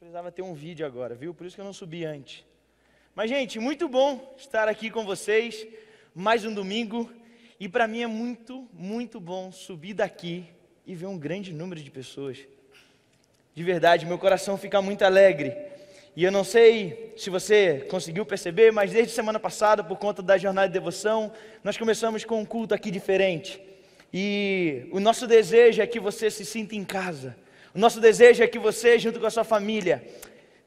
Precisava ter um vídeo agora, viu? Por isso que eu não subi antes. Mas, gente, muito bom estar aqui com vocês, mais um domingo. E para mim é muito, muito bom subir daqui e ver um grande número de pessoas. De verdade, meu coração fica muito alegre. E eu não sei se você conseguiu perceber, mas desde semana passada, por conta da jornada de devoção, nós começamos com um culto aqui diferente. E o nosso desejo é que você se sinta em casa. O nosso desejo é que você, junto com a sua família,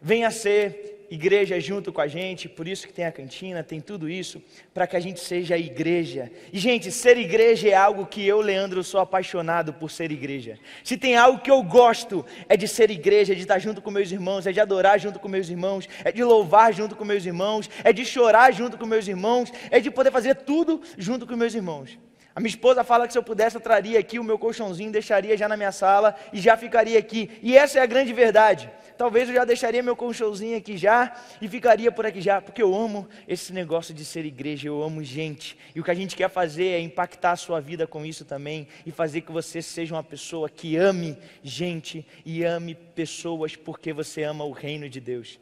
venha ser igreja junto com a gente. Por isso que tem a cantina, tem tudo isso, para que a gente seja igreja. E, gente, ser igreja é algo que eu, Leandro, sou apaixonado por ser igreja. Se tem algo que eu gosto, é de ser igreja, de estar junto com meus irmãos, é de adorar junto com meus irmãos, é de louvar junto com meus irmãos, é de chorar junto com meus irmãos, é de poder fazer tudo junto com meus irmãos. A minha esposa fala que se eu pudesse eu traria aqui o meu colchãozinho, deixaria já na minha sala e já ficaria aqui. E essa é a grande verdade. Talvez eu já deixaria meu colchãozinho aqui já e ficaria por aqui já, porque eu amo esse negócio de ser igreja, eu amo gente. E o que a gente quer fazer é impactar a sua vida com isso também e fazer que você seja uma pessoa que ame gente e ame pessoas porque você ama o reino de Deus.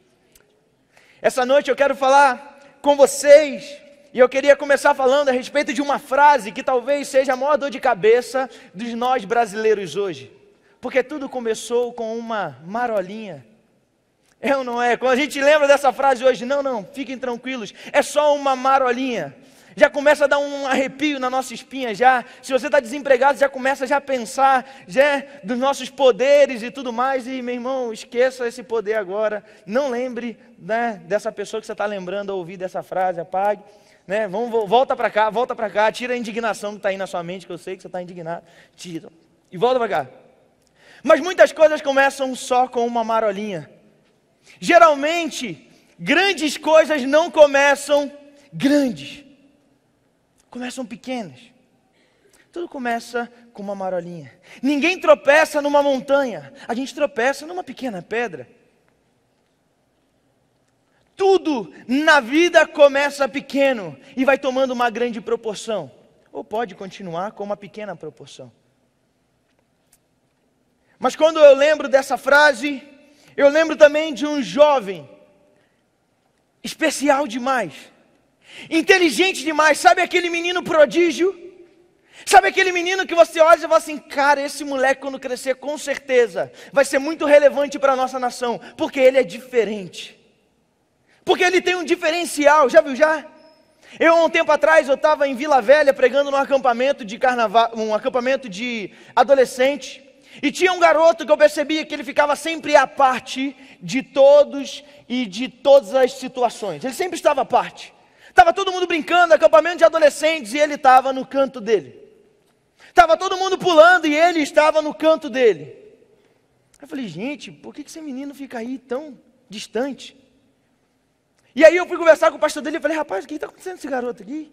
Essa noite eu quero falar com vocês. E eu queria começar falando a respeito de uma frase que talvez seja a maior dor de cabeça dos nós brasileiros hoje. Porque tudo começou com uma marolinha. É ou não é? Quando a gente lembra dessa frase hoje, não, fiquem tranquilos, é só uma marolinha. Já começa a dar um arrepio na nossa espinha já. Se você está desempregado, já começa a pensar dos nossos poderes e tudo mais. E, meu irmão, esqueça esse poder agora. Não lembre, dessa pessoa que você está lembrando ao ouvir dessa frase, apague. Volta para cá, tira a indignação que está aí na sua mente, que eu sei que você está indignado, tira, e volta para cá. Mas muitas coisas começam só com uma marolinha. Geralmente, grandes coisas não começam grandes, começam pequenas. Tudo começa com uma marolinha. Ninguém tropeça numa montanha, a gente tropeça numa pequena pedra. Tudo na vida começa pequeno e vai tomando uma grande proporção. Ou pode continuar com uma pequena proporção. Mas quando eu lembro dessa frase, eu lembro também de um jovem especial demais, inteligente demais. Sabe aquele menino prodígio? Sabe aquele menino que você olha e fala assim, cara, esse moleque quando crescer com certeza vai ser muito relevante para a nossa nação, porque ele é diferente. Porque ele tem um diferencial, já viu já? Um tempo atrás, eu estava em Vila Velha pregando num acampamento de carnaval, um acampamento de adolescente. E tinha um garoto que eu percebia que ele ficava sempre à parte de todos e de todas as situações. Ele sempre estava à parte. Estava todo mundo brincando, acampamento de adolescentes, e ele estava no canto dele. Estava todo mundo pulando e ele estava no canto dele. Eu falei, gente, por que esse menino fica aí tão distante? E aí eu fui conversar com o pastor dele e falei, rapaz, o que está acontecendo com esse garoto aqui?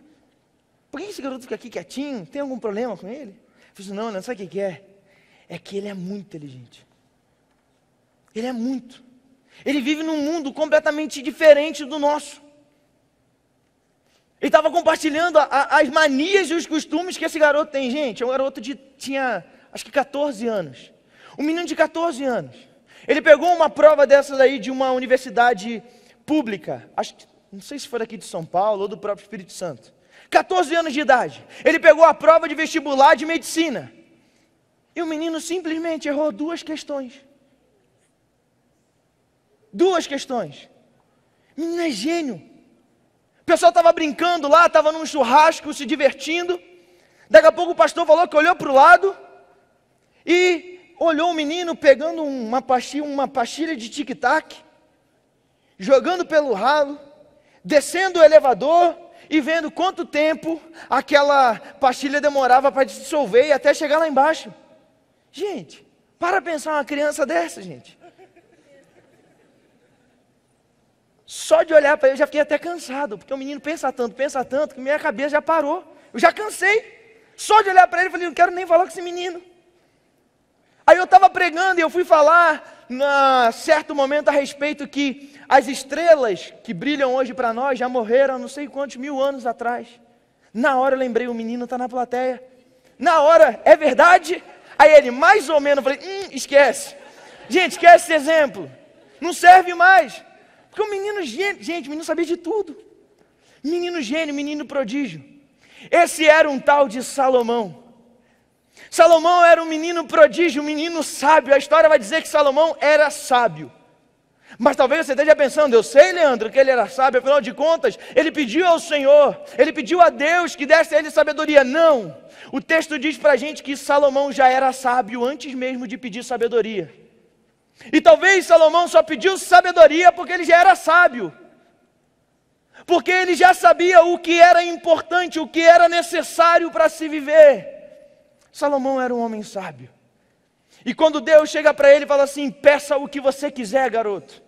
Por que esse garoto fica aqui quietinho? Tem algum problema com ele? Eu falei, não, sabe o que é? É que ele é muito inteligente. Ele é muito. Ele vive num mundo completamente diferente do nosso. Ele estava compartilhando as manias e os costumes que esse garoto tem. Gente, é um garoto tinha acho que 14 anos. Um menino de 14 anos. Ele pegou uma prova dessas aí de uma universidade pública, não sei se for aqui de São Paulo ou do próprio Espírito Santo, 14 anos de idade, ele pegou a prova de vestibular de medicina, e o menino simplesmente errou duas questões, o menino é gênio, o pessoal estava brincando lá, estava num churrasco, se divertindo, daqui a pouco o pastor falou que olhou para o lado, e olhou o menino pegando uma pastilha de tic-tac, jogando pelo ralo, descendo o elevador e vendo quanto tempo aquela pastilha demorava para dissolver e até chegar lá embaixo. Gente, para pensar uma criança dessa, gente. Só de olhar para ele eu já fiquei até cansado, porque o menino pensa tanto, que minha cabeça já parou. Eu já cansei. Só de olhar para ele, eu falei, não quero nem falar com esse menino. Aí eu estava pregando e eu fui falar, em certo momento, a respeito que as estrelas que brilham hoje para nós já morreram não sei quantos mil anos atrás. Na hora eu lembrei, o menino está na plateia. Na hora, é verdade? Aí ele, mais ou menos, eu falei, esquece. Gente, esquece esse exemplo. não serve mais. Porque o menino gênio, gente, o menino sabia de tudo. Menino gênio, menino prodígio. Esse era um tal de Salomão. Salomão era um menino prodígio, um menino sábio. A história vai dizer que Salomão era sábio. Mas talvez você esteja pensando, eu sei, Leandro, que ele era sábio, afinal de contas, ele pediu ao Senhor, ele pediu a Deus que desse a ele sabedoria. Não, o texto diz pra gente que Salomão já era sábio antes mesmo de pedir sabedoria. E talvez Salomão só pediu sabedoria porque ele já era sábio. Porque ele já sabia o que era importante, o que era necessário para se viver. Salomão era um homem sábio. E quando Deus chega para ele e fala assim, peça o que você quiser, garoto.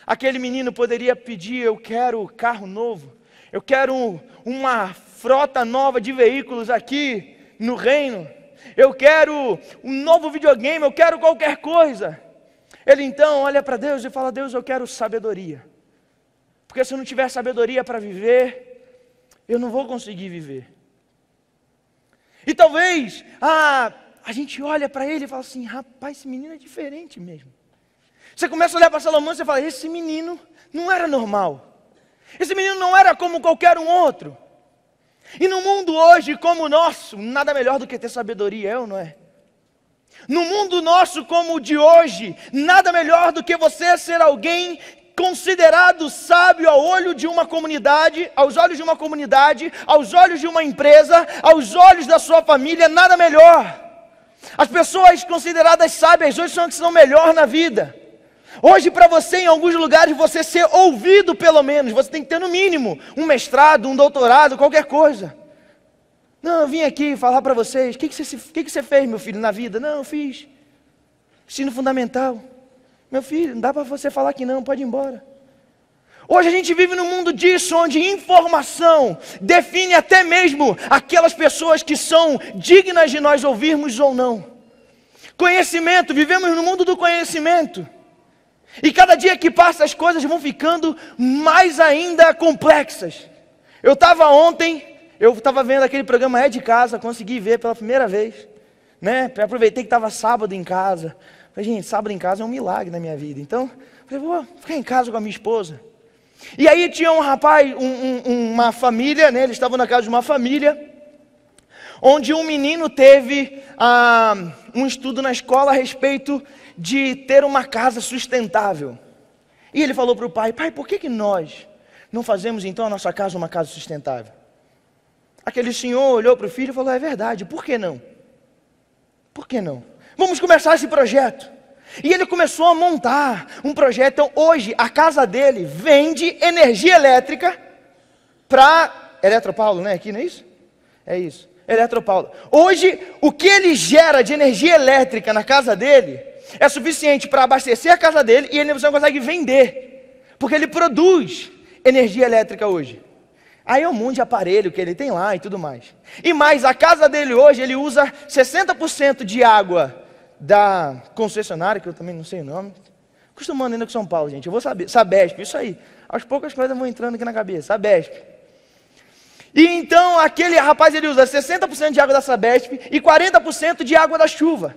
Aquele menino poderia pedir, eu quero carro novo. Eu quero uma frota nova de veículos aqui no reino. Eu quero um novo videogame, eu quero qualquer coisa. Ele então olha para Deus e fala, Deus, eu quero sabedoria. Porque se eu não tiver sabedoria para viver, eu não vou conseguir viver. E talvez, a gente olha para ele e fala assim, rapaz, esse menino é diferente mesmo. Você começa a olhar para Salomão e você fala, esse menino não era normal. Esse menino não era como qualquer um outro. E no mundo hoje como o nosso, nada melhor do que ter sabedoria, é ou não é? No mundo nosso como o de hoje, nada melhor do que você ser alguém considerado sábio ao olho de uma comunidade, aos olhos de uma comunidade, aos olhos de uma empresa, aos olhos da sua família, nada melhor. As pessoas consideradas sábias hoje são as que são melhor na vida. Hoje para você, em alguns lugares, você ser ouvido pelo menos, você tem que ter no mínimo um mestrado, um doutorado, qualquer coisa. Não, eu vim aqui falar para vocês, o que você fez, meu filho, na vida? Não, eu fiz ensino fundamental. Meu filho, não dá para você falar que não, pode ir embora. Hoje a gente vive num mundo disso, onde informação define até mesmo aquelas pessoas que são dignas de nós ouvirmos ou não. Conhecimento, vivemos no mundo do conhecimento. E cada dia que passa as coisas vão ficando mais ainda complexas. Eu estava vendo aquele programa É de Casa, consegui ver pela primeira vez. Né? Aproveitei que estava sábado em casa. Falei, gente, sábado em casa é um milagre na minha vida. Então, falei, vou ficar em casa com a minha esposa. E aí tinha um rapaz, uma família, né? Eles estavam na casa de uma família, onde um menino teve um estudo na escola a respeito de ter uma casa sustentável. E ele falou para o pai, por que nós não fazemos então a nossa casa uma casa sustentável? Aquele senhor olhou para o filho e falou, é verdade, por que não? Por que não? Vamos começar esse projeto. E ele começou a montar um projeto. Então hoje a casa dele vende energia elétrica para Eletropaulo, né? Aqui, não é isso? É isso, Eletropaulo. Hoje o que ele gera de energia elétrica na casa dele é suficiente para abastecer a casa dele e ele não consegue vender, porque ele produz energia elétrica hoje. Aí é um monte de aparelho que ele tem lá e tudo mais. E mais, a casa dele hoje, ele usa 60% de água da concessionária, que eu também não sei o nome. Acostumando ainda com São Paulo, gente. Eu vou saber. Sabesp, isso aí. Aos poucos as coisas vão entrando aqui na cabeça. Sabesp. E então, aquele rapaz, ele usa 60% de água da Sabesp e 40% de água da chuva.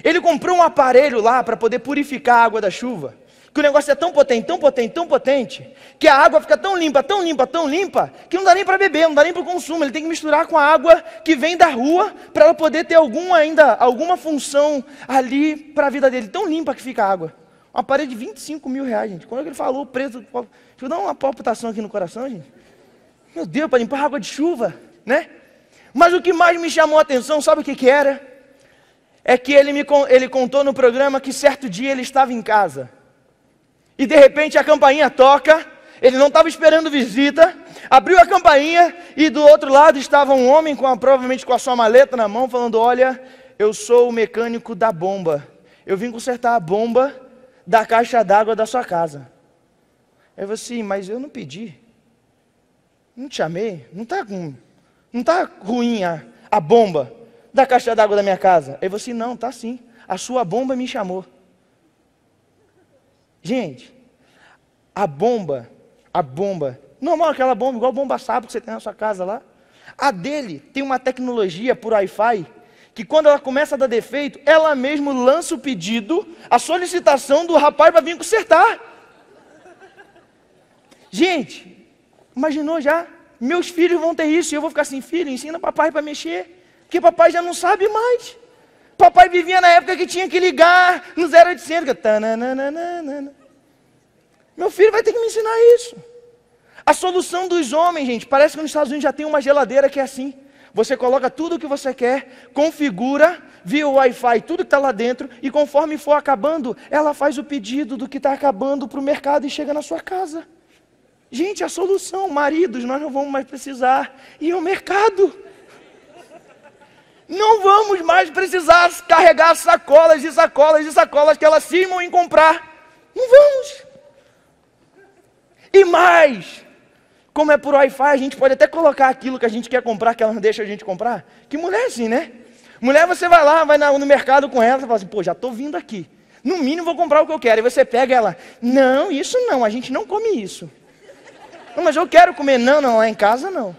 Ele comprou um aparelho lá para poder purificar a água da chuva. Que o negócio é tão potente, tão potente, tão potente, que a água fica tão limpa, tão limpa, tão limpa, que não dá nem para beber, não dá nem para o consumo. Ele tem que misturar com a água que vem da rua, para ela poder ter alguma função ali para a vida dele. Tão limpa que fica a água. Um aparelho de 25 mil reais, gente. Quando ele falou o preço, deixa eu dar uma palpitação aqui no coração, gente. Meu Deus, para limpar água de chuva, né? Mas o que mais me chamou a atenção, sabe o que era? É que ele contou no programa que certo dia ele estava em casa. E de repente a campainha toca, ele não estava esperando visita, abriu a campainha e do outro lado estava um homem, provavelmente com a sua maleta na mão, falando, olha, eu sou o mecânico da bomba, eu vim consertar a bomba da caixa d'água da sua casa. Aí eu falei assim, mas eu não pedi, não te chamei, não está ruim a bomba da caixa d'água da minha casa. Aí eu falei assim, não, está sim, a sua bomba me chamou. Gente, a bomba, normal aquela bomba, igual a bomba sábio que você tem na sua casa lá, a dele tem uma tecnologia por Wi-Fi, que quando ela começa a dar defeito, ela mesma lança o pedido, a solicitação do rapaz para vir consertar. Gente, imaginou já? Meus filhos vão ter isso e eu vou ficar assim, filho, ensina papai para mexer, porque papai já não sabe mais. Papai vivia na época que tinha que ligar no 0800, meu filho vai ter que me ensinar isso. A solução dos homens, gente, parece que nos Estados Unidos já tem uma geladeira que é assim. Você coloca tudo o que você quer, configura via Wi-Fi tudo que está lá dentro, e conforme for acabando, ela faz o pedido do que está acabando para o mercado e chega na sua casa. Gente, a solução, maridos, nós não vamos mais precisar ir ao mercado. Não vamos mais precisar carregar sacolas e sacolas e sacolas que elas cismam em comprar. Não vamos. E mais, como é por Wi-Fi, a gente pode até colocar aquilo que a gente quer comprar, que ela não deixa a gente comprar. Que mulher é assim, né? Mulher, você vai lá, vai no mercado com ela, você fala assim, pô, já estou vindo aqui. No mínimo vou comprar o que eu quero. E você pega ela, não, isso não, a gente não come isso. Não, mas eu quero comer. Não, lá em casa não.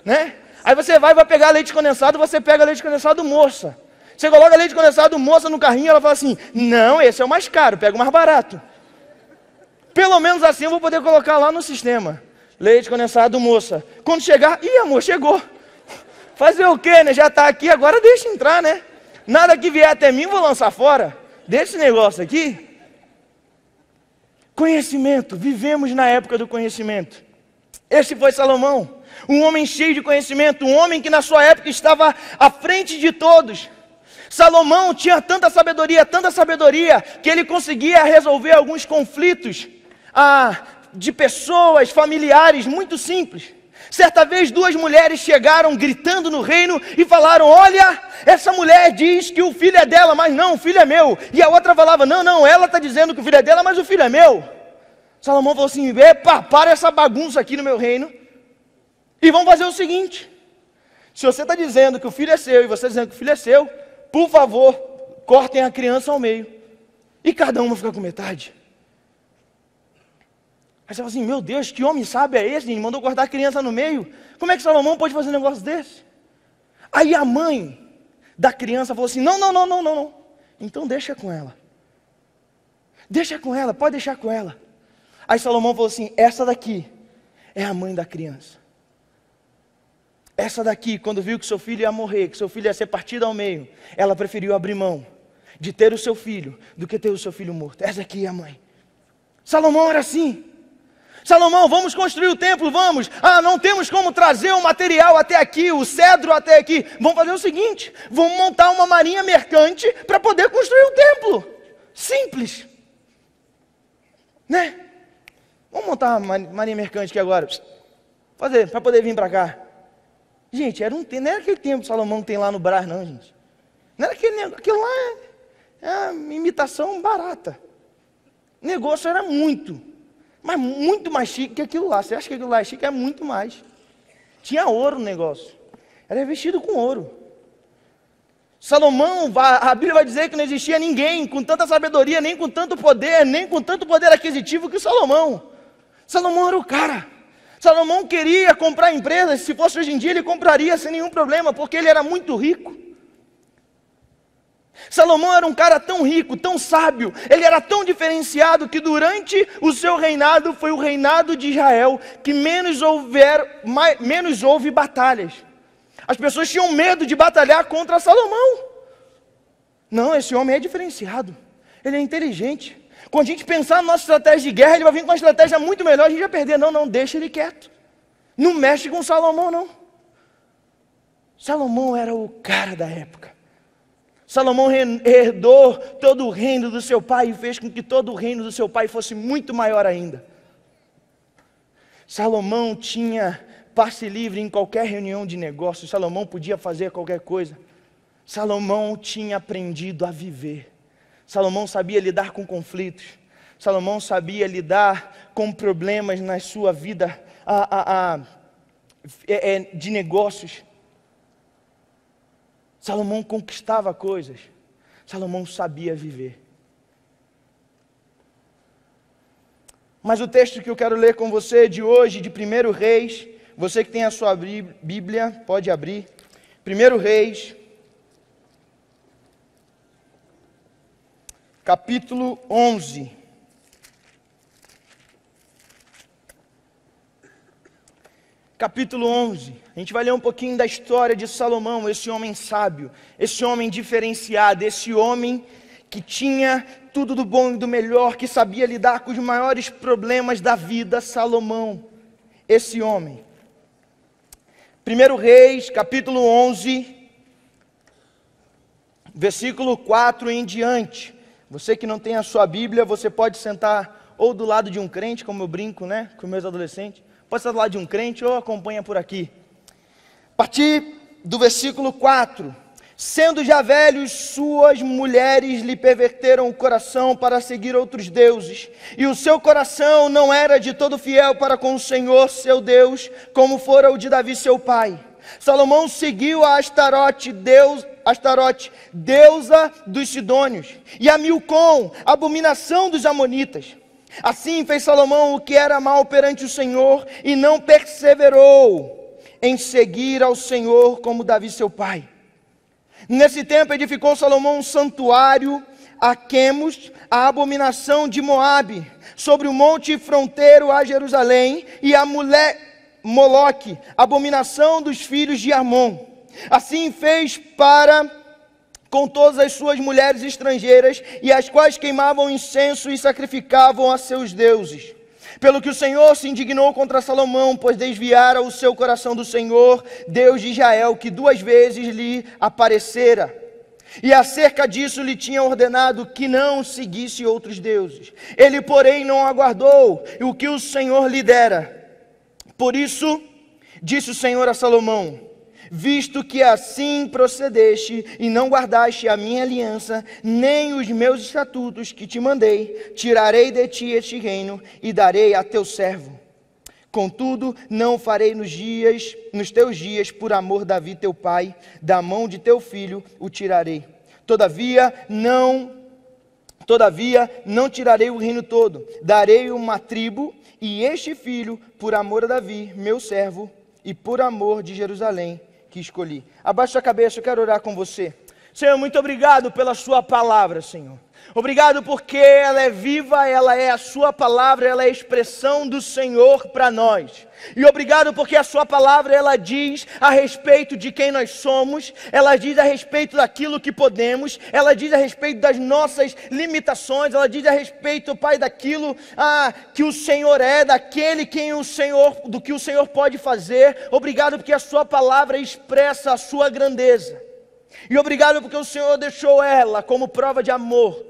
Né? Aí você vai pegar leite condensado, você pega leite condensado moça. Você coloca leite condensado moça no carrinho, ela fala assim, não, esse é o mais caro, pega o mais barato. Pelo menos assim eu vou poder colocar lá no sistema. Leite condensado moça. Quando chegar, ih amor, chegou. Fazer o quê, né? Já está aqui, agora deixa entrar, né? Nada que vier até mim, vou lançar fora. Desse negócio aqui. Conhecimento, vivemos na época do conhecimento. Esse foi Salomão. Um homem cheio de conhecimento, um homem que na sua época estava à frente de todos. Salomão tinha tanta sabedoria, que ele conseguia resolver alguns conflitos de pessoas, familiares, muito simples. Certa vez 2 mulheres chegaram gritando no reino e falaram, olha, essa mulher diz que o filho é dela, mas não, o filho é meu. E a outra falava, não, ela está dizendo que o filho é dela, mas o filho é meu. Salomão falou assim, epa, para essa bagunça aqui no meu reino. E vamos fazer o seguinte, se você está dizendo que o filho é seu e você está dizendo que o filho é seu, por favor, cortem a criança ao meio. E cada uma fica com metade. Aí você fala assim, meu Deus, que homem sábio é esse? Ele mandou cortar a criança no meio. Como é que Salomão pode fazer um negócio desse? Aí a mãe da criança falou assim, não. Então deixa com ela. Deixa com ela, pode deixar com ela. Aí Salomão falou assim, essa daqui é a mãe da criança. Essa daqui, quando viu que seu filho ia morrer, que seu filho ia ser partido ao meio, ela preferiu abrir mão de ter o seu filho do que ter o seu filho morto. Essa aqui é a mãe. Salomão era assim. Salomão, vamos construir o templo, vamos. Não temos como trazer o material até aqui, o cedro até aqui. Vamos fazer o seguinte, vamos montar uma marinha mercante para poder construir o templo. Simples. Né? Vamos montar uma marinha mercante aqui agora. Fazer, para poder vir para cá. Gente, não era aquele tempo que Salomão tem lá no Brás, não, gente. Não era aquilo lá é uma imitação barata. O negócio era mas muito mais chique que aquilo lá. Você acha que aquilo lá é chique? É muito mais. Tinha ouro no negócio. Era vestido com ouro. Salomão, a Bíblia vai dizer que não existia ninguém com tanta sabedoria, nem com tanto poder aquisitivo que Salomão. Salomão era o cara. Salomão queria comprar empresas, se fosse hoje em dia ele compraria sem nenhum problema, porque ele era muito rico. Salomão era um cara tão rico, tão sábio, ele era tão diferenciado que durante o seu reinado foi o reinado de Israel que menos houve batalhas. As pessoas tinham medo de batalhar contra Salomão. Não, esse homem é diferenciado, ele é inteligente. Quando a gente pensar na nossa estratégia de guerra, ele vai vir com uma estratégia muito melhor, a gente vai perder. Não, deixa ele quieto. Não mexe com Salomão, não. Salomão era o cara da época. Salomão herdou todo o reino do seu pai e fez com que todo o reino do seu pai fosse muito maior ainda. Salomão tinha passe livre em qualquer reunião de negócios. Salomão podia fazer qualquer coisa. Salomão tinha aprendido a viver. Salomão sabia lidar com conflitos. Salomão sabia lidar com problemas na sua vida de negócios. Salomão conquistava coisas. Salomão sabia viver. Mas o texto que eu quero ler com você de hoje, de 1 Reis, você que tem a sua Bíblia, pode abrir. 1 Reis, capítulo 11. Capítulo 11, a gente vai ler um pouquinho da história de Salomão, esse homem sábio, esse homem diferenciado, esse homem que tinha tudo do bom e do melhor, que sabia lidar com os maiores problemas da vida. Salomão, esse homem. 1 Reis, capítulo 11, versículo 4 em diante. Você que não tem a sua Bíblia, você pode sentar ou do lado de um crente, como eu brinco, né, com meus adolescentes. Pode estar do lado de um crente ou acompanha por aqui. A partir do versículo 4. Sendo já velhos, suas mulheres lhe perverteram o coração para seguir outros deuses. E o seu coração não era de todo fiel para com o Senhor, seu Deus, como fora o de Davi, seu pai. Salomão seguiu a Astarote, deusa dos Sidônios, e a Milcom, abominação dos Amonitas. Assim fez Salomão o que era mal perante o Senhor, e não perseverou em seguir ao Senhor como Davi seu pai. Nesse tempo edificou Salomão um santuário a Quemos, a abominação de Moabe, sobre o monte fronteiro a Jerusalém, e a Moloque, abominação dos filhos de Amon. Assim fez com todas as suas mulheres estrangeiras, e as quais queimavam incenso e sacrificavam a seus deuses. Pelo que o Senhor se indignou contra Salomão, pois desviara o seu coração do Senhor, Deus de Israel, que 2 vezes lhe aparecera. E acerca disso lhe tinha ordenado que não seguisse outros deuses. Ele, porém, não aguardou o que o Senhor lhe dera. Por isso, disse o Senhor a Salomão: visto que assim procedeste e não guardaste a minha aliança, nem os meus estatutos que te mandei, tirarei de ti este reino e darei a teu servo. Contudo, não farei nos teus dias, por amor de Davi teu pai, da mão de teu filho o tirarei. Todavia não tirarei o reino todo, darei uma tribo, e este filho, por amor a Davi, meu servo, e por amor de Jerusalém, que escolhi. Abaixa a cabeça, eu quero orar com você. Senhor, muito obrigado pela sua palavra, Senhor. Obrigado porque ela é viva, ela é a sua palavra, ela é a expressão do Senhor para nós. E obrigado porque a sua palavra, ela diz a respeito de quem nós somos, ela diz a respeito daquilo que podemos, ela diz a respeito das nossas limitações, ela diz a respeito, Pai, daquilo que o Senhor é, do que o Senhor pode fazer. Obrigado porque a sua palavra expressa a sua grandeza. E obrigado porque o Senhor deixou ela como prova de amor,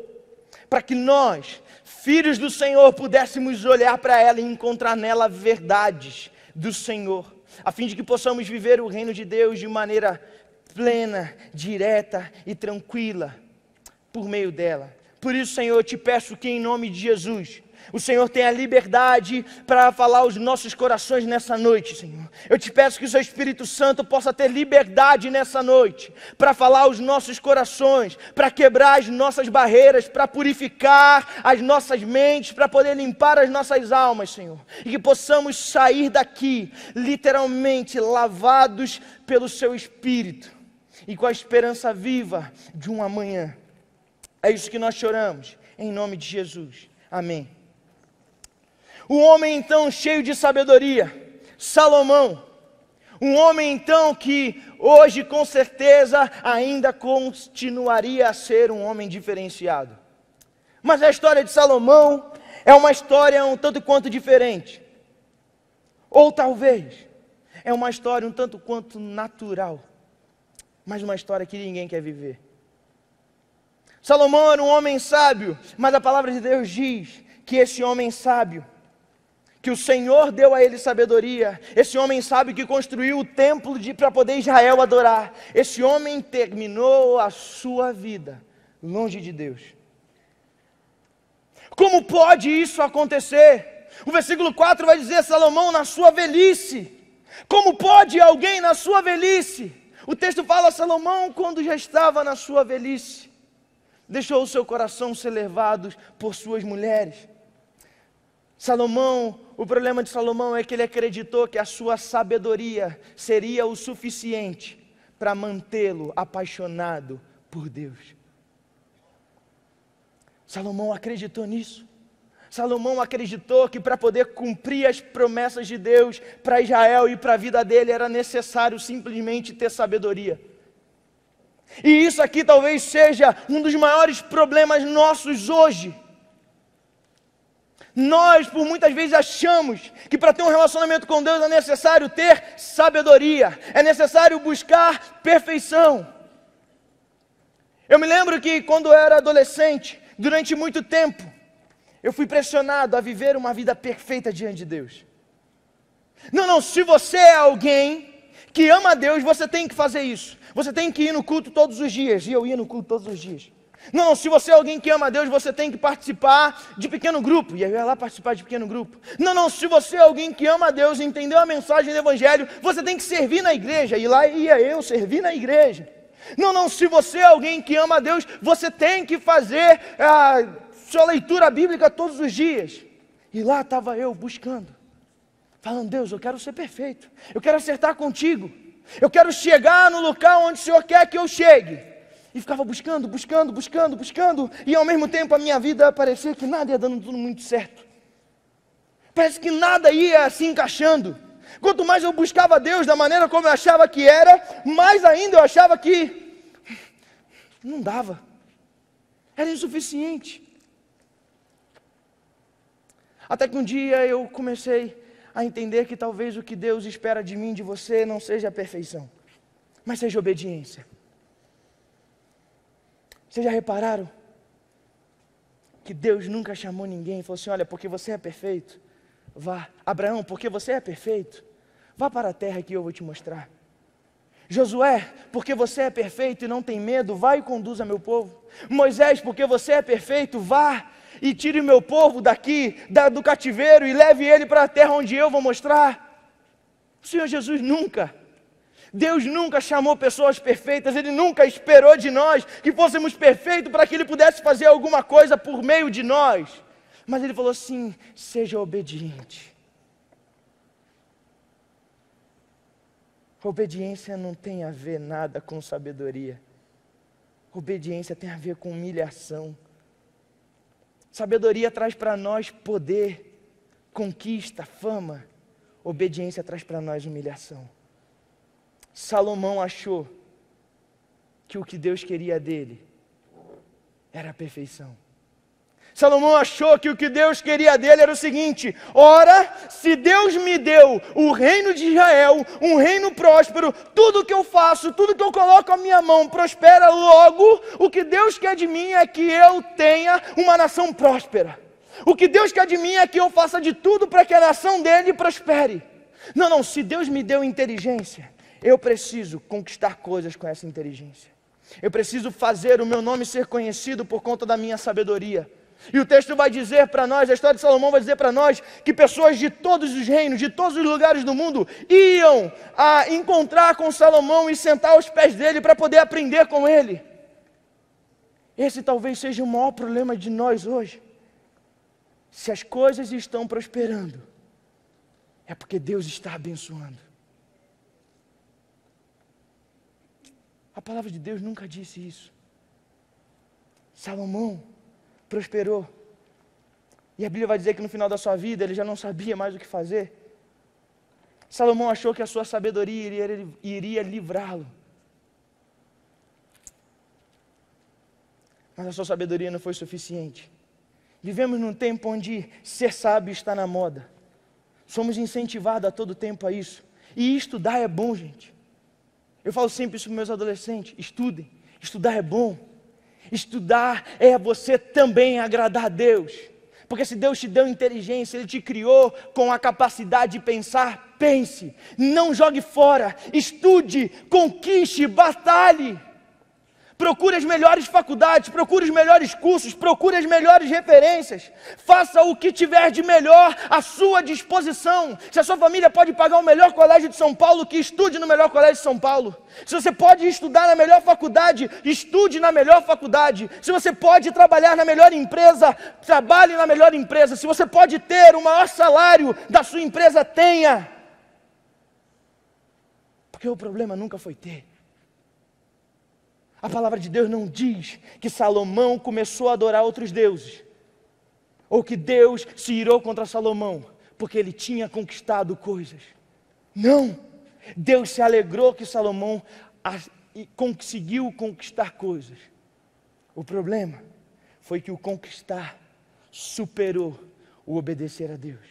para que nós, filhos do Senhor, pudéssemos olhar para ela e encontrar nela verdades do Senhor, a fim de que possamos viver o reino de Deus de maneira plena, direta e tranquila, por meio dela. Por isso, Senhor, eu te peço que em nome de Jesus, o Senhor tenha liberdade para falar aos nossos corações nessa noite, Senhor. Eu te peço que o seu Espírito Santo possa ter liberdade nessa noite, para falar aos nossos corações, para quebrar as nossas barreiras, para purificar as nossas mentes, para poder limpar as nossas almas, Senhor. E que possamos sair daqui, literalmente, lavados pelo seu Espírito, e com a esperança viva de um amanhã. É isso que nós choramos, em nome de Jesus. Amém. O homem então cheio de sabedoria, Salomão, um homem então que hoje com certeza ainda continuaria a ser um homem diferenciado. Mas a história de Salomão é uma história um tanto quanto diferente. Ou talvez é uma história um tanto quanto natural, mas uma história que ninguém quer viver. Salomão era um homem sábio, mas a palavra de Deus diz que esse homem sábio, que o Senhor deu a ele sabedoria, esse homem sábio que construiu o templo para poder Israel adorar, esse homem terminou a sua vida longe de Deus. Como pode isso acontecer? O versículo 4 vai dizer: Salomão na sua velhice. Como pode alguém na sua velhice? O texto fala: Salomão, quando já estava na sua velhice, deixou o seu coração ser levado por suas mulheres. Salomão, o problema de Salomão é que ele acreditou que a sua sabedoria seria o suficiente para mantê-lo apaixonado por Deus. Salomão acreditou nisso. Salomão acreditou que para poder cumprir as promessas de Deus para Israel e para a vida dele era necessário simplesmente ter sabedoria. E isso aqui talvez seja um dos maiores problemas nossos hoje. Nós, por muitas vezes, achamos que para ter um relacionamento com Deus é necessário ter sabedoria, é necessário buscar perfeição. Eu me lembro que quando eu era adolescente, durante muito tempo, eu fui pressionado a viver uma vida perfeita diante de Deus. Não, se você é alguém que ama a Deus, você tem que fazer isso. Você tem que ir no culto todos os dias, e eu ia no culto todos os dias. Não, se você é alguém que ama a Deus, você tem que participar de pequeno grupo. E eu ia lá participar de pequeno grupo. Não, se você é alguém que ama a Deus, entendeu a mensagem do Evangelho, você tem que servir na igreja. E lá ia eu servir na igreja. Não, se você é alguém que ama a Deus, você tem que fazer a sua leitura bíblica todos os dias. E lá estava eu buscando, falando: Deus, eu quero ser perfeito. Eu quero acertar contigo. Eu quero chegar no local onde o Senhor quer que eu chegue. E ficava buscando, e ao mesmo tempo a minha vida parecia que nada ia dando tudo muito certo. Parece que nada ia se encaixando. Quanto mais eu buscava Deus da maneira como eu achava que era, mais ainda eu achava que não dava. Era insuficiente. Até que um dia eu comecei a entender que talvez o que Deus espera de mim, de você, não seja a perfeição, mas seja obediência. Vocês já repararam que Deus nunca chamou ninguém e falou assim: olha, porque você é perfeito, vá. Abraão, porque você é perfeito, vá para a terra que eu vou te mostrar. Josué, porque você é perfeito e não tem medo, vá e conduza meu povo. Moisés, porque você é perfeito, vá e tire o meu povo daqui, do cativeiro, e leve ele para a terra onde eu vou mostrar. O Senhor Jesus nunca. Deus nunca chamou pessoas perfeitas, Ele nunca esperou de nós que fôssemos perfeitos para que Ele pudesse fazer alguma coisa por meio de nós. Mas Ele falou assim: seja obediente. Obediência não tem a ver nada com sabedoria. Obediência tem a ver com humilhação. Sabedoria traz para nós poder, conquista, fama. Obediência traz para nós humilhação. Salomão achou que o que Deus queria dele era a perfeição. Salomão achou que o que Deus queria dele era o seguinte: ora, se Deus me deu o reino de Israel, um reino próspero, tudo que eu faço, tudo que eu coloco a minha mão prospera, logo, o que Deus quer de mim é que eu tenha uma nação próspera. O que Deus quer de mim é que eu faça de tudo para que a nação dele prospere. Não, se Deus me deu inteligência, eu preciso conquistar coisas com essa inteligência. Eu preciso fazer o meu nome ser conhecido por conta da minha sabedoria. E o texto vai dizer para nós, a história de Salomão vai dizer para nós, que pessoas de todos os reinos, de todos os lugares do mundo, iam a encontrar com Salomão e sentar aos pés dele para poder aprender com ele. Esse talvez seja o maior problema de nós hoje. Se as coisas estão prosperando, é porque Deus está abençoando. A palavra de Deus nunca disse isso. Salomão prosperou. E a Bíblia vai dizer que no final da sua vida ele já não sabia mais o que fazer. Salomão achou que a sua sabedoria iria livrá-lo. Mas a sua sabedoria não foi suficiente. Vivemos num tempo onde ser sábio está na moda. Somos incentivados a todo tempo a isso. E estudar é bom, gente. Eu falo sempre isso para meus adolescentes: estudem, estudar é bom. Estudar é você também agradar a Deus. Porque se Deus te deu inteligência, Ele te criou com a capacidade de pensar, pense, não jogue fora, estude, conquiste, batalhe. Procure as melhores faculdades, procure os melhores cursos, procure as melhores referências. Faça o que tiver de melhor à sua disposição. Se a sua família pode pagar o melhor colégio de São Paulo, que estude no melhor colégio de São Paulo. Se você pode estudar na melhor faculdade, estude na melhor faculdade. Se você pode trabalhar na melhor empresa, trabalhe na melhor empresa. Se você pode ter o maior salário da sua empresa, tenha. Porque o problema nunca foi ter. A palavra de Deus não diz que Salomão começou a adorar outros deuses, ou que Deus se irou contra Salomão, porque ele tinha conquistado coisas. Não! Deus se alegrou que Salomão conseguiu conquistar coisas. O problema foi que o conquistar superou o obedecer a Deus.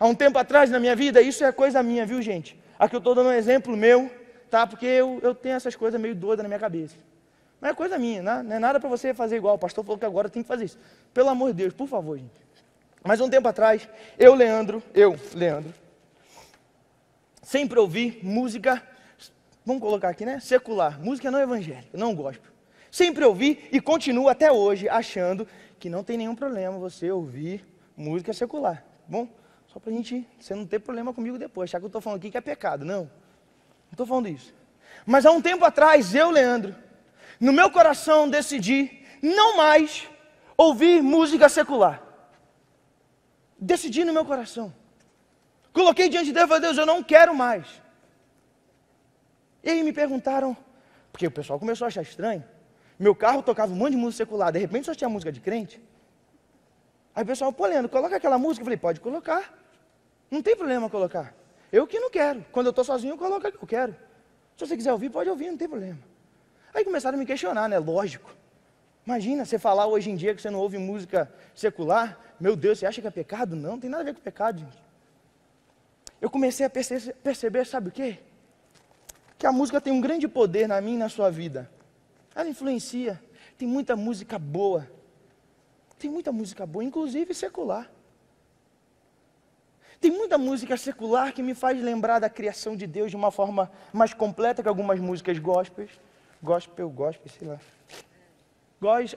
Há um tempo atrás na minha vida, isso é coisa minha, viu gente? Aqui eu estou dando um exemplo meu, tá? Porque eu tenho essas coisas meio doidas na minha cabeça. Mas é coisa minha, né? Não é nada para você fazer igual. O pastor falou que agora tem que fazer isso. Pelo amor de Deus, por favor, gente. Mas um tempo atrás, Leandro, sempre ouvi música, vamos colocar aqui, né? Secular, música não evangélica, não gospel. Sempre ouvi e continuo até hoje achando que não tem nenhum problema você ouvir música secular, bom? Só pra você não ter problema comigo depois, achar que eu estou falando aqui que é pecado, não estou falando isso. Mas há um tempo atrás, Leandro, no meu coração decidi não mais ouvir música secular. Decidi no meu coração. Coloquei diante de Deus e falei, Deus, eu não quero mais. E aí me perguntaram, porque o pessoal começou a achar estranho. Meu carro tocava um monte de música secular, de repente só tinha música de crente. Aí o pessoal, pô, Leandro, coloca aquela música. Eu falei, pode colocar. Não tem problema colocar. Eu que não quero. Quando eu estou sozinho, eu coloco o que eu quero. Se você quiser ouvir, pode ouvir, não tem problema. Aí começaram a me questionar, né? Lógico. Imagina você falar hoje em dia que você não ouve música secular. Meu Deus, você acha que é pecado? Não tem nada a ver com pecado, gente. Eu comecei a perceber, sabe o quê? Que a música tem um grande poder na minha e na sua vida. Ela influencia. Tem muita música boa. Tem muita música boa, inclusive secular. Tem muita música secular que me faz lembrar da criação de Deus de uma forma mais completa que algumas músicas gospel, sei lá.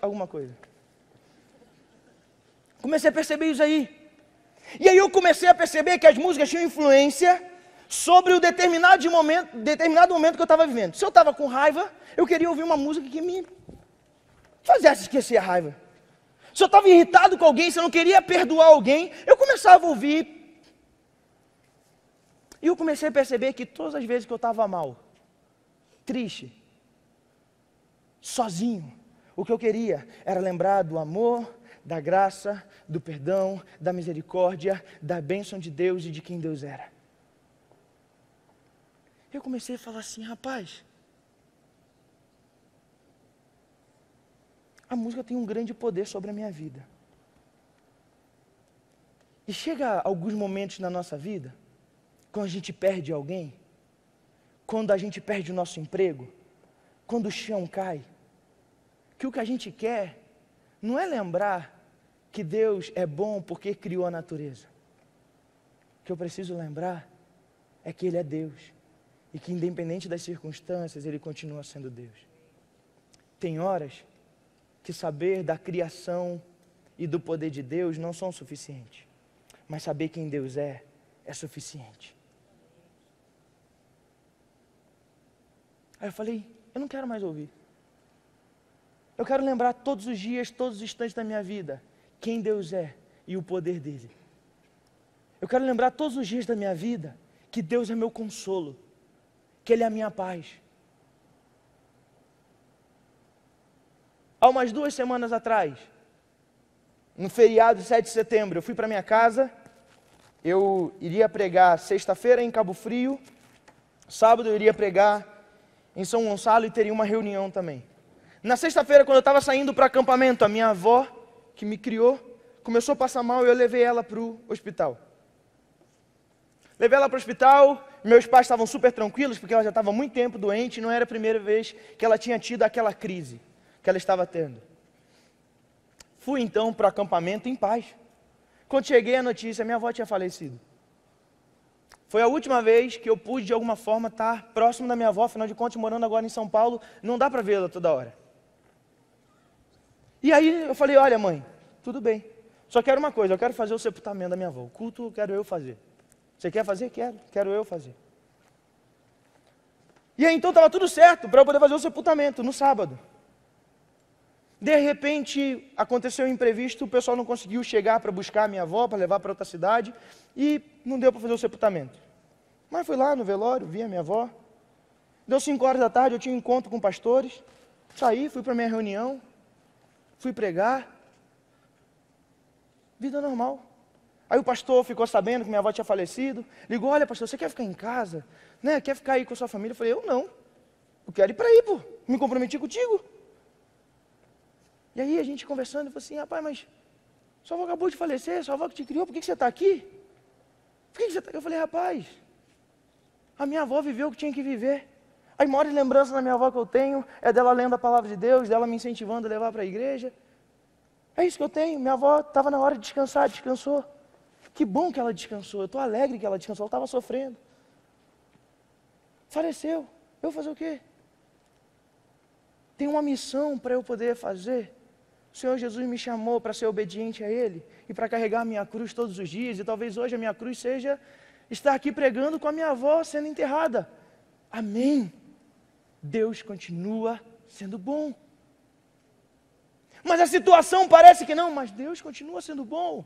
Alguma coisa. Comecei a perceber isso aí. E aí eu comecei a perceber que as músicas tinham influência sobre o determinado momento que eu estava vivendo. Se eu estava com raiva, eu queria ouvir uma música que me fizesse esquecer a raiva. Se eu estava irritado com alguém, se eu não queria perdoar alguém, eu começava a ouvir. E eu comecei a perceber que todas as vezes que eu estava mal, triste, sozinho, o que eu queria era lembrar do amor, da graça, do perdão, da misericórdia, da bênção de Deus e de quem Deus era. Eu comecei a falar assim, rapaz, a música tem um grande poder sobre a minha vida. E chega alguns momentos na nossa vida, quando a gente perde alguém, quando a gente perde o nosso emprego, quando o chão cai, que o que a gente quer não é lembrar que Deus é bom porque criou a natureza. O que eu preciso lembrar é que Ele é Deus e que independente das circunstâncias, Ele continua sendo Deus. Tem horas que saber da criação e do poder de Deus não são suficientes, mas saber quem Deus é suficiente. Aí eu falei, eu não quero mais ouvir. Eu quero lembrar todos os dias, todos os instantes da minha vida, quem Deus é e o poder dele. Eu quero lembrar todos os dias da minha vida que Deus é meu consolo, que Ele é a minha paz. Há umas 2 semanas atrás, no feriado de 7 de setembro, eu fui para minha casa, eu iria pregar sexta-feira em Cabo Frio, sábado eu iria pregar em São Gonçalo e teria uma reunião também. Na sexta-feira, quando eu estava saindo para acampamento, a minha avó, que me criou, começou a passar mal e eu levei ela para o hospital. Levei ela para o hospital, meus pais estavam super tranquilos, porque ela já estava há muito tempo doente e não era a primeira vez que ela tinha tido aquela crise que ela estava tendo. Fui então para o acampamento em paz. Quando cheguei a notícia, minha avó tinha falecido. Foi a última vez que eu pude de alguma forma estar próximo da minha avó, afinal de contas, morando agora em São Paulo, não dá para vê-la toda hora. E aí eu falei, olha mãe, tudo bem, só quero uma coisa, eu quero fazer o sepultamento da minha avó, o culto eu quero eu fazer. Você quer fazer? Quero eu fazer. E aí então estava tudo certo para eu poder fazer o sepultamento no sábado. De repente aconteceu um imprevisto, o pessoal não conseguiu chegar para buscar a minha avó, para levar para outra cidade, e não deu para fazer o sepultamento. Mas fui lá no velório, vi a minha avó, Deu 5 horas da tarde, eu tinha um encontro com pastores. Saí, fui para minha reunião, fui pregar. Vida normal. Aí o pastor ficou sabendo que minha avó tinha falecido. Ligou, olha pastor, você quer ficar em casa? Né? Quer ficar aí com a sua família? Eu falei, eu não. Eu quero ir para aí, pô. Me comprometi contigo. E aí a gente conversando, ele falou assim, rapaz, mas sua avó acabou de falecer, sua avó que te criou, por que você está aqui? Por que você está aqui? Eu falei, rapaz, a minha avó viveu o que tinha que viver. A maior lembrança da minha avó que eu tenho é dela lendo a palavra de Deus, dela me incentivando a levar para a igreja. É isso que eu tenho. Minha avó estava na hora de descansar, descansou. Que bom que ela descansou, eu estou alegre que ela descansou, ela estava sofrendo. Faleceu, eu vou fazer o quê? Tem uma missão para eu poder fazer. O Senhor Jesus me chamou para ser obediente a Ele e para carregar a minha cruz todos os dias. E talvez hoje a minha cruz seja estar aqui pregando com a minha avó sendo enterrada. Amém. Deus continua sendo bom. Mas a situação parece que não, mas Deus continua sendo bom.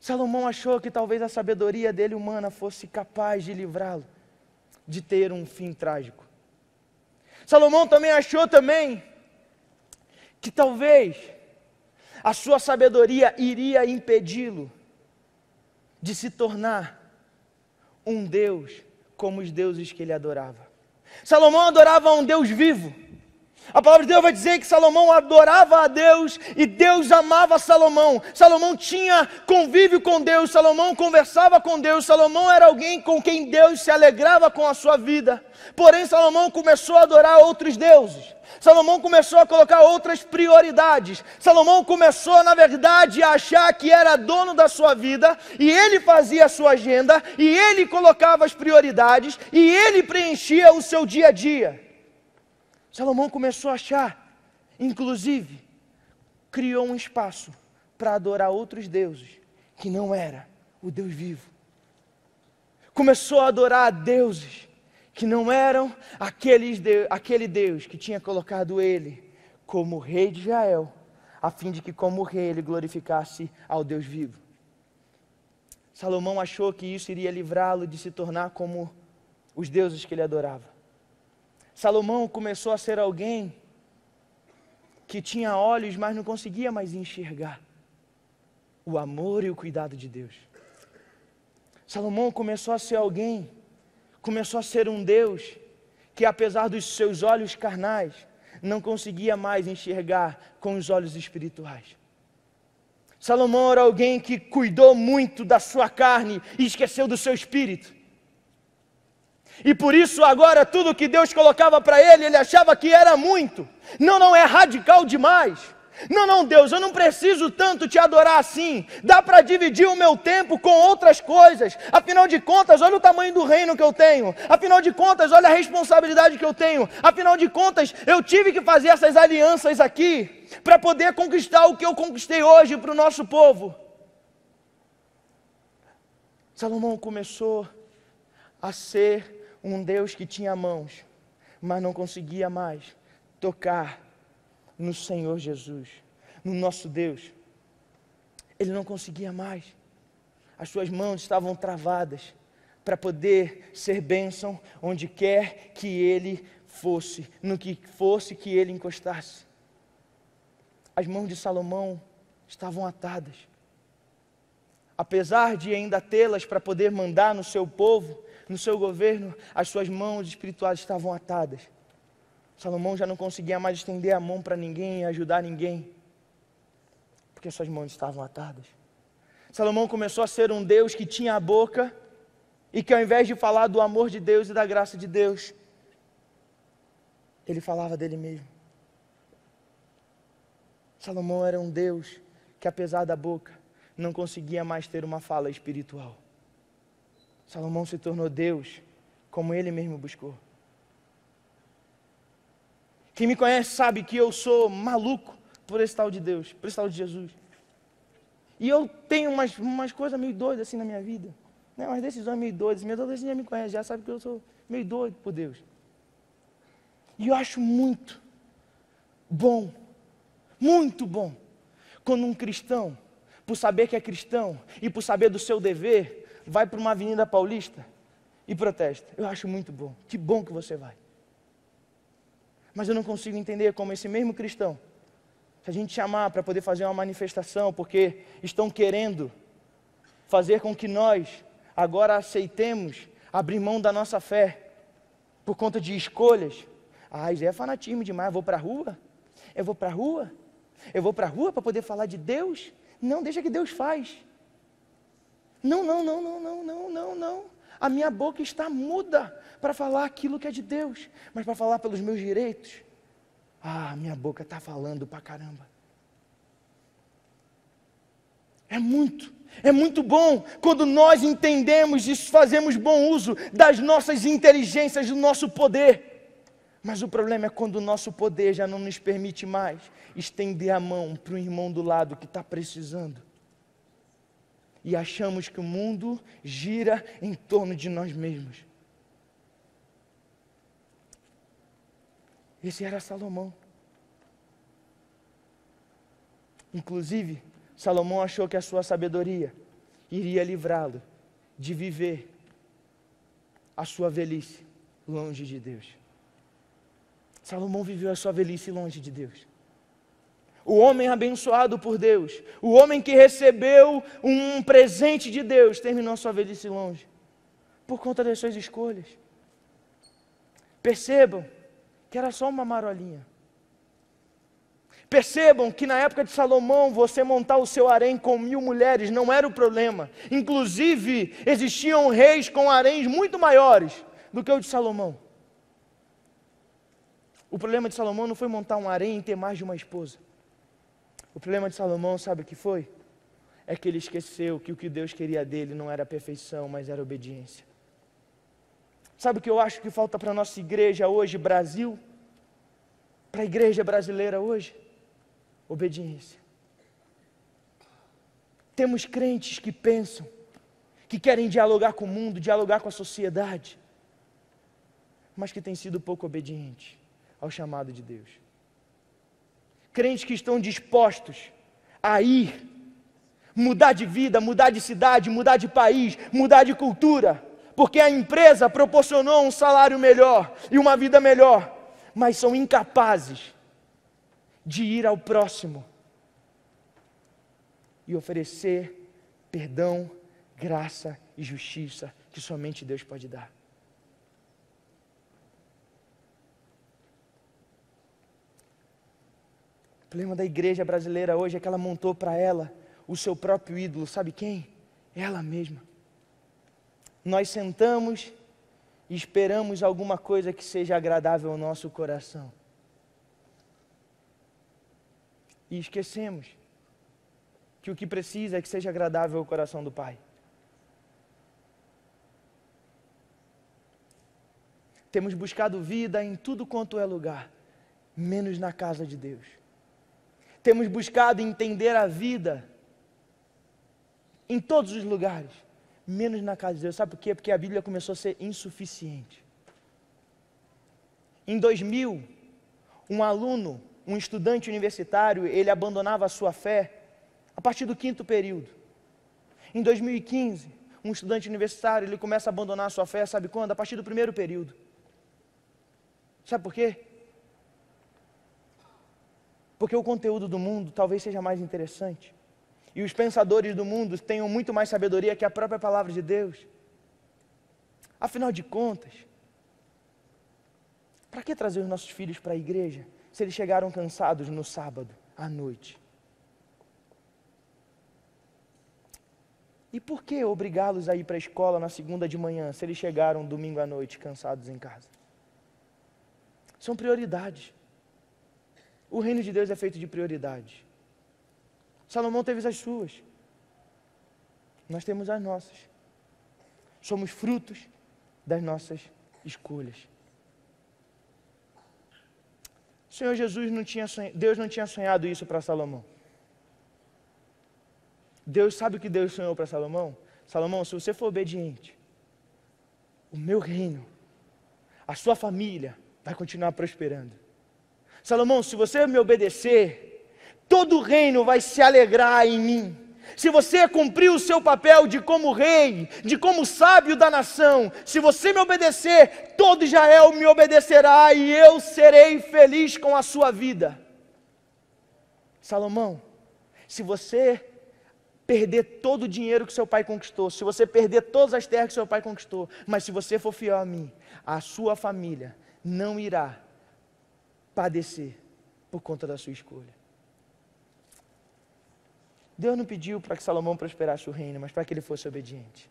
Salomão achou que talvez a sabedoria dele humana fosse capaz de livrá-lo de ter um fim trágico. Salomão também achou que talvez a sua sabedoria iria impedi-lo de se tornar um Deus como os deuses que ele adorava. Salomão adorava um Deus vivo. A palavra de Deus vai dizer que Salomão adorava a Deus e Deus amava Salomão. Salomão tinha convívio com Deus, Salomão conversava com Deus, Salomão era alguém com quem Deus se alegrava com a sua vida. Porém, Salomão começou a adorar outros deuses. Salomão começou a colocar outras prioridades. Salomão começou, na verdade, a achar que era dono da sua vida, e ele fazia a sua agenda, e ele colocava as prioridades, e ele preenchia o seu dia a dia. Salomão começou a achar, inclusive, criou um espaço para adorar outros deuses, que não era o Deus vivo. Começou a adorar deuses que não eram aquele Deus que tinha colocado ele como rei de Israel, a fim de que como rei ele glorificasse ao Deus vivo. Salomão achou que isso iria livrá-lo de se tornar como os deuses que ele adorava. Salomão começou a ser alguém que tinha olhos, mas não conseguia mais enxergar o amor e o cuidado de Deus. Salomão começou a ser alguém, começou a ser um Deus que, apesar dos seus olhos carnais, não conseguia mais enxergar com os olhos espirituais. Salomão era alguém que cuidou muito da sua carne e esqueceu do seu espírito. E por isso agora tudo que Deus colocava para ele achava que era muito. Não, é radical demais. Não, Deus, eu não preciso tanto te adorar assim. Dá para dividir o meu tempo com outras coisas. Afinal de contas, olha o tamanho do reino que eu tenho. Afinal de contas, olha a responsabilidade que eu tenho. Afinal de contas, eu tive que fazer essas alianças aqui para poder conquistar o que eu conquistei hoje para o nosso povo. Salomão começou a ser um Deus que tinha mãos, mas não conseguia mais tocar no Senhor Jesus, no nosso Deus. Ele não conseguia mais. As suas mãos estavam travadas para poder ser bênção onde quer que ele fosse, no que fosse que ele encostasse. As mãos de Salomão estavam atadas. Apesar de ainda tê-las para poder mandar no seu povo, no seu governo, as suas mãos espirituais estavam atadas. Salomão já não conseguia mais estender a mão para ninguém e ajudar ninguém, porque suas mãos estavam atadas. Salomão começou a ser um Deus que tinha a boca e que, ao invés de falar do amor de Deus e da graça de Deus, ele falava dele mesmo. Salomão era um Deus que, apesar da boca, não conseguia mais ter uma fala espiritual. Salomão se tornou Deus como ele mesmo buscou. Quem me conhece sabe que eu sou maluco por esse tal de Deus, por esse tal de Jesus. E eu tenho umas coisas meio doidas assim na minha vida, né? Umas decisões meio doidas. Minha adolescente já me conhece, já sabe que eu sou meio doido por Deus. E eu acho muito bom, quando um cristão, por saber que é cristão e por saber do seu dever, vai para uma avenida paulista e protesta. Eu acho muito bom. Que bom que você vai. Mas eu não consigo entender como esse mesmo cristão, se a gente chamar para poder fazer uma manifestação, porque estão querendo fazer com que nós agora aceitemos abrir mão da nossa fé por conta de escolhas. Isso é fanatismo demais. Eu vou para a rua? Eu vou para a rua? Eu vou para a rua para poder falar de Deus? Não, deixa que Deus faz. Não. A minha boca está muda para falar aquilo que é de Deus, mas para falar pelos meus direitos, minha boca está falando pra caramba. É muito bom quando nós entendemos e fazemos bom uso das nossas inteligências, do nosso poder. Mas o problema é quando o nosso poder já não nos permite mais estender a mão para o irmão do lado que está precisando. E achamos que o mundo gira em torno de nós mesmos. Esse era Salomão. Inclusive, Salomão achou que a sua sabedoria iria livrá-lo de viver a sua velhice longe de Deus. Salomão viveu a sua velhice longe de Deus. O homem abençoado por Deus, o homem que recebeu um presente de Deus, terminou a sua velhice longe, por conta das suas escolhas. Percebam que era só uma marolinha. Percebam que na época de Salomão, você montar o seu harém com 1000 mulheres não era o problema. Inclusive, existiam reis com haréns muito maiores do que o de Salomão. O problema de Salomão não foi montar um harém e ter mais de uma esposa. O problema de Salomão, sabe o que foi? É que ele esqueceu que o que Deus queria dele não era perfeição, mas era obediência. Sabe o que eu acho que falta para a nossa igreja hoje, Brasil? Para a igreja brasileira hoje? Obediência. Temos crentes que pensam, que querem dialogar com o mundo, dialogar com a sociedade, mas que têm sido pouco obedientes ao chamado de Deus. Crentes que estão dispostos a ir, mudar de vida, mudar de cidade, mudar de país, mudar de cultura, porque a empresa proporcionou um salário melhor e uma vida melhor, mas são incapazes de ir ao próximo e oferecer perdão, graça e justiça que somente Deus pode dar. O problema da igreja brasileira hoje é que ela montou para ela o seu próprio ídolo, sabe quem? Ela mesma. Nós sentamos e esperamos alguma coisa que seja agradável ao nosso coração. E esquecemos que o que precisa é que seja agradável ao coração do Pai. Temos buscado vida em tudo quanto é lugar, menos na casa de Deus. Temos buscado entender a vida em todos os lugares, menos na casa de Deus. Sabe por quê? Porque a Bíblia começou a ser insuficiente. Em 2000, um estudante universitário, ele abandonava a sua fé a partir do 5º período. Em 2015, um estudante universitário, ele começa a abandonar a sua fé, sabe quando? A partir do 1º período. Sabe por quê? Porque o conteúdo do mundo talvez seja mais interessante. E os pensadores do mundo tenham muito mais sabedoria que a própria palavra de Deus. Afinal de contas, para que trazer os nossos filhos para a igreja se eles chegaram cansados no sábado à noite? E por que obrigá-los a ir para a escola na segunda de manhã se eles chegaram domingo à noite cansados em casa? São prioridades. O reino de Deus é feito de prioridades. Salomão teve as suas. Nós temos as nossas. Somos frutos das nossas escolhas. O Senhor Jesus Deus não tinha sonhado isso para Salomão. Deus sabe o que Deus sonhou para Salomão? Salomão, se você for obediente, o meu reino, a sua família vai continuar prosperando. Salomão, se você me obedecer, todo o reino vai se alegrar em mim. se você cumpriu o seu papel de como rei, de como sábio da nação, se você me obedecer, todo Israel me obedecerá e eu serei feliz com a sua vida. Salomão, se você perder todo o dinheiro que seu pai conquistou, se você perder todas as terras que seu pai conquistou, mas se você for fiel a mim, a sua família não irá padecer por conta da sua escolha. Deus não pediu para que Salomão prosperasse o reino, mas para que ele fosse obediente.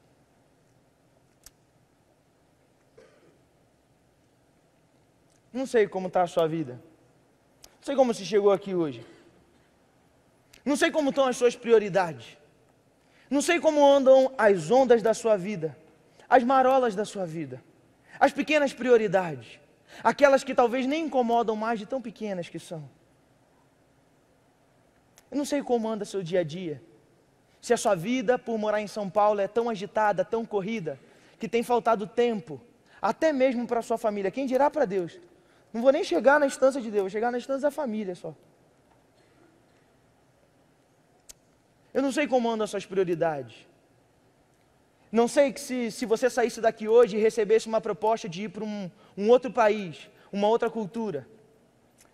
Não sei como está a sua vida. Não sei como você chegou aqui hoje. Não sei como estão as suas prioridades. Não sei como andam as ondas da sua vida, as marolas da sua vida, as pequenas prioridades, aquelas que talvez nem incomodam mais de tão pequenas que são. Eu não sei como anda seu dia a dia. Se a sua vida, por morar em São Paulo, é tão agitada, tão corrida, que tem faltado tempo, até mesmo para a sua família. Quem dirá para Deus? Não vou nem chegar na instância de Deus, vou chegar na instância da família só. Eu não sei como andam as suas prioridades. Não sei que se você saísse daqui hoje e recebesse uma proposta de ir para um outro país, uma outra cultura,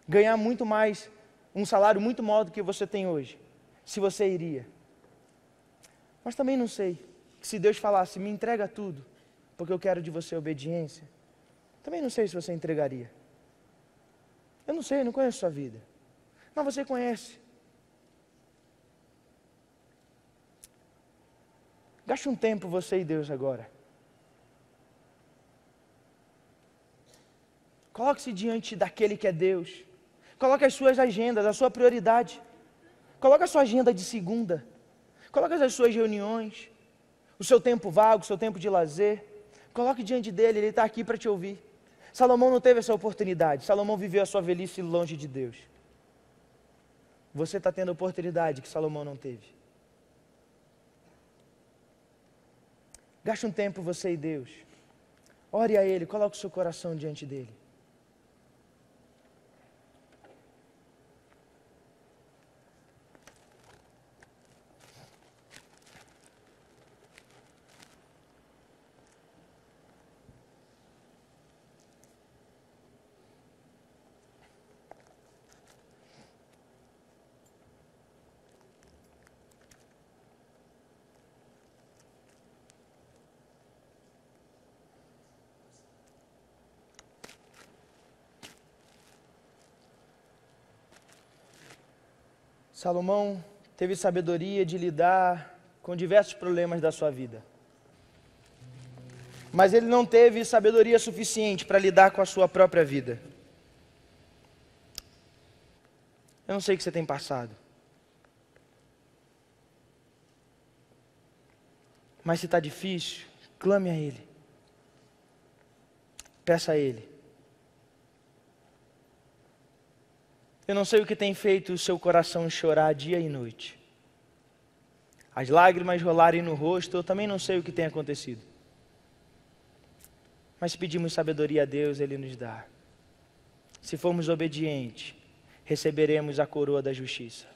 ganhar muito mais, um salário muito maior do que você tem hoje, se você iria. Mas também não sei que se Deus falasse, me entrega tudo, porque eu quero de você obediência, também não sei se você entregaria. Eu não sei, eu não conheço a sua vida. Mas você conhece. Gaste um tempo você e Deus agora. Coloque-se diante daquele que é Deus. Coloque as suas agendas, a sua prioridade. Coloque a sua agenda de segunda. Coloque as suas reuniões, o seu tempo vago, o seu tempo de lazer. Coloque diante dele, ele está aqui para te ouvir. Salomão não teve essa oportunidade. Salomão viveu a sua velhice longe de Deus. Você está tendo a oportunidade que Salomão não teve. Gaste um tempo você e Deus. Ore a Ele, coloque o seu coração diante dEle. Salomão teve sabedoria de lidar com diversos problemas da sua vida. Mas ele não teve sabedoria suficiente para lidar com a sua própria vida. Eu não sei o que você tem passado. Mas se está difícil, clame a Ele. Peça a Ele. Eu não sei o que tem feito o seu coração chorar dia e noite. As lágrimas rolarem no rosto, eu também não sei o que tem acontecido. Mas se pedimos sabedoria a Deus, Ele nos dá. Se formos obedientes, receberemos a coroa da justiça.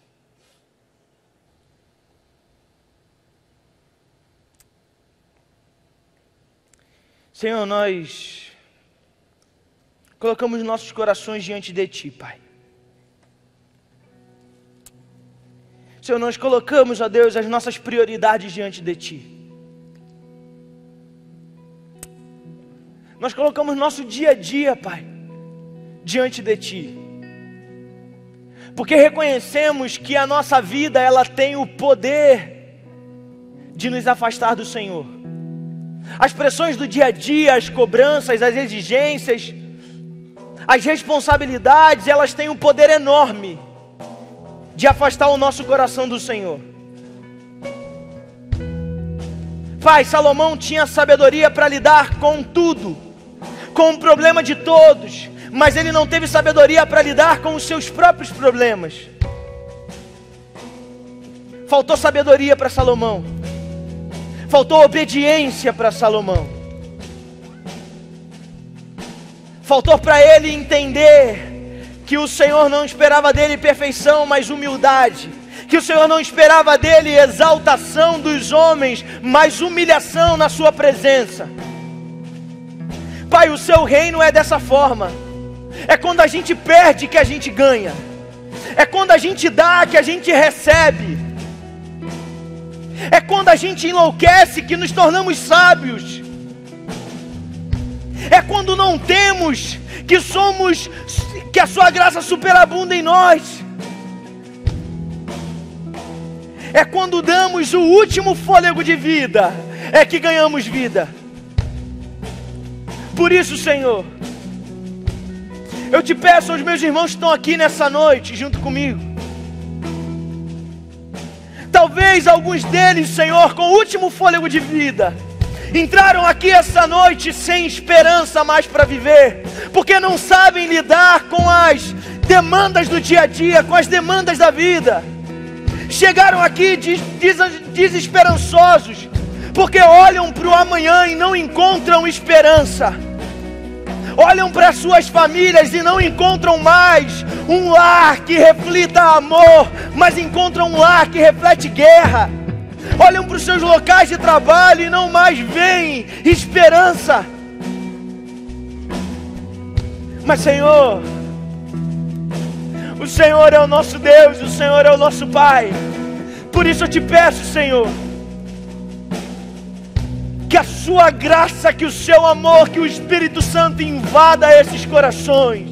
Senhor, nós colocamos nossos corações diante de Ti, Pai. Senhor, nós colocamos, ó Deus, as nossas prioridades diante de Ti. Nós colocamos nosso dia a dia, Pai, diante de Ti. Porque reconhecemos que a nossa vida, ela tem o poder de nos afastar do Senhor. As pressões do dia a dia, as cobranças, as exigências, as responsabilidades, elas têm um poder enorme de afastar o nosso coração do Senhor. Pai, Salomão tinha sabedoria para lidar com tudo, com o problema de todos, mas ele não teve sabedoria para lidar com os seus próprios problemas. Faltou sabedoria para Salomão, faltou obediência para Salomão, faltou para ele entender que o Senhor não esperava dele perfeição, mas humildade, que o Senhor não esperava dele exaltação dos homens, mas humilhação na sua presença. Pai, o seu reino é dessa forma. É quando a gente perde que a gente ganha. É quando a gente dá que a gente recebe. É quando a gente enlouquece que nos tornamos sábios. É quando não temos que a sua graça superabunda em nós. É quando damos o último fôlego de vida, é que ganhamos vida. Por isso, Senhor, eu te peço aos meus irmãos que estão aqui nessa noite, junto comigo. Talvez alguns deles, Senhor, com o último fôlego de vida, entraram aqui essa noite sem esperança mais para viver, porque não sabem lidar com as demandas do dia a dia, com as demandas da vida. Chegaram aqui desesperançosos, porque olham para o amanhã e não encontram esperança. Olham para suas famílias e não encontram mais um lar que reflita amor, mas encontram um lar que reflete guerra. Olham para os seus locais de trabalho e não mais veem esperança. Mas Senhor, o Senhor é o nosso Deus, o Senhor é o nosso Pai. Por isso eu te peço, Senhor, que a sua graça, que o seu amor, que o Espírito Santo invada esses corações.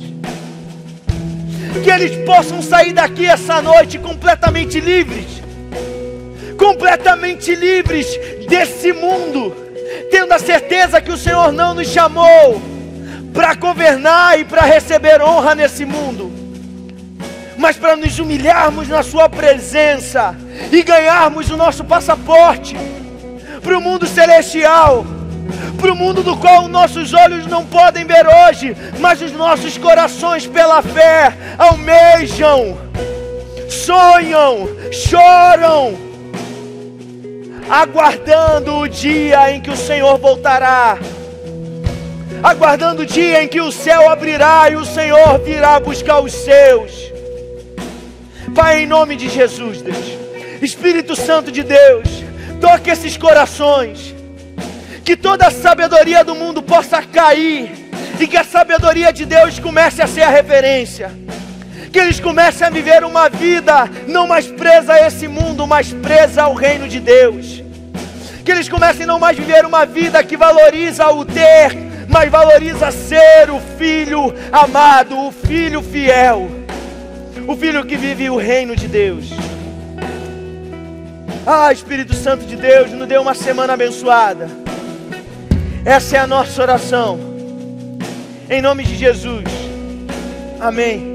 Que eles possam sair daqui essa noite completamente livres. Completamente livres desse mundo. Tendo a certeza que o Senhor não nos chamou para governar e para receber honra nesse mundo, mas para nos humilharmos na sua presença e ganharmos o nosso passaporte para o mundo celestial, para o mundo do qual nossos olhos não podem ver hoje, mas os nossos corações pela fé almejam, sonham, choram, aguardando o dia em que o Senhor voltará, aguardando o dia em que o céu abrirá e o Senhor virá buscar os seus. Pai, em nome de Jesus, Deus, Espírito Santo de Deus, toque esses corações, que toda a sabedoria do mundo possa cair, e que a sabedoria de Deus comece a ser a referência, que eles comecem a viver uma vida não mais presa a esse mundo, mas presa ao reino de Deus, que eles comecem não mais viver uma vida que valoriza o ter, mas valoriza ser o filho amado, o filho fiel, o filho que vive o reino de Deus. Ah, Espírito Santo de Deus, nos dê uma semana abençoada. Essa é a nossa oração, em nome de Jesus, amém.